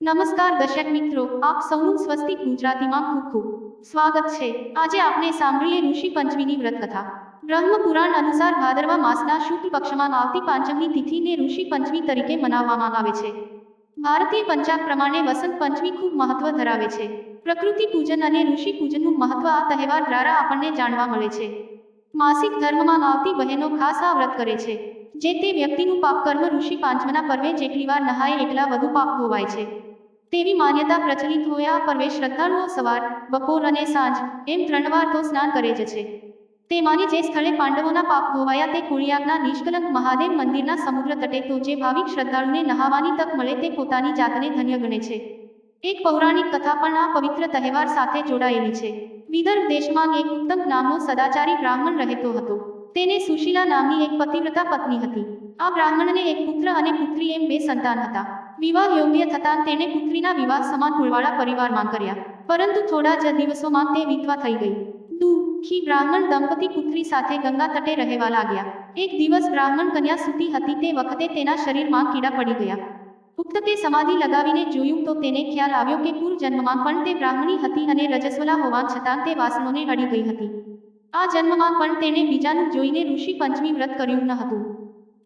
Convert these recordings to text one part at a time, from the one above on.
નમસ્કાર દર્શક મિત્રો, આપ સૌનું સ્વસ્તિક ગુજરાતીમાં ખૂબ ખૂબ સ્વાગત છે। આજે આપણે સાંભળીએ ઋષિ પંચમીની વ્રત કથા। બ્રહ્મ પુરાણ અનુસાર ભાદરવા માસના શુક્લ પક્ષમાં આવતી પાંચમની તિથિને ઋષિ પંચમી તરીકે મનાવવામાં આવે છે। ભારતીય પંચાંગ પ્રમાણે વસંત પંચમી ખૂબ મહત્વ ધરાવે છે। પ્રકૃતિ પૂજન અને ઋષિ પૂજનનું મહત્વ આ તહેવાર દ્વારા આપણને જાણવા મળે છે। માસિક ધર્મમાં આવતી બહેનો ખાસ આ વ્રત કરે છે, જે તે વ્યક્તિનું પાપ કર્મ ઋષિ પાંચમના પર્વે જેટલી વાર નહાય એટલા વધુ પાપ ધોવાય છે તેવી માન્યતા પ્રચલિત હોય। આ પર્વે શ્રદ્ધાળુઓ સવાર, બપોર અને સાંજ એમ 3 વાર તો સ્નાન કરે જ છે। તેમાંની જે સ્થળે પાંડવોના પાપ ધોવાયા તે કોળિયાકના નિષ્કલંક મહાદેવ મંદિરના સમુદ્ર તટે તો જે ભાવિક શ્રદ્ધાળુને નહાવાની તક મળે તે પોતાની જાતને ધન્ય ગણે છે। એક પૌરાણિક કથા પણ આ પવિત્ર તહેવાર સાથે જોડાયેલી છે। વિદર્ભ દેશમાં એક ઉત્તમ નામનો સદાચારી બ્રાહ્મણ રહેતો હતો। તેને સુશીલા નામની એક પતિવ્રતા પત્ની હતી। આ બ્રાહ્મણને એક પુત્ર અને પુત્રી એમ 2 સંતાન હતા। વિવાહ યોગ્ય થતાં તેણે પુત્રીના વિવાહ સમાન કુળવાળા પરિવારમાં કર્યા, પરંતુ થોડા જ દિવસોમાં તે વિધવા થઈ ગઈ। દુઃખી બ્રાહ્મણ દંપતી પુત્રી સાથે ગંગા તટે રહેવા લાગ્યા। એક દિવસ બ્રાહ્મણ કન્યા સૂતી હતી તે વખતે તેના શરીરમાં કીડા પડી ગયા। પુખ્તે સમાધિ લગાવીને જોયું તો તેને ખ્યાલ આવ્યો કે પૂર્વજન્મમાં પણ તે બ્રાહ્મણી હતી અને રજસ્વલા હોવા છતાં તે વાસણોને અડી ગઈ હતી। આ જન્મમાં પણ તેણે બીજાનું જોઈને ઋષિ પંચમી વ્રત કર્યું ન હતું।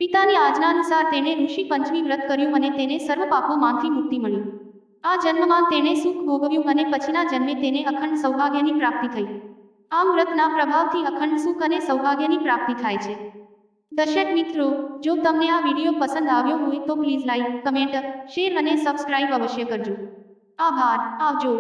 પિતાની આજ્ઞાનુસાર તેણે ઋષિ પંચમી વ્રત કર્યું અને તેને સર્વ પાપોમાંથી મુક્તિ મળી। આ જન્મમાં તેણે સુખ ભોગવ્યું અને પછીના જન્મે તેને અખંડ સૌભાગ્યની પ્રાપ્તિ થઈ। આમ વ્રતના પ્રભાવથી અખંડ સુખ અને સૌભાગ્યની પ્રાપ્તિ થાય છે। દર્શક મિત્રો, જો તમને આ વિડીયો પસંદ આવ્યો હોય તો પ્લીઝ લાઈક, કમેન્ટ, શેર અને સબસ્ક્રાઇબ અવશ્ય કરજો। આભાર, આવજો।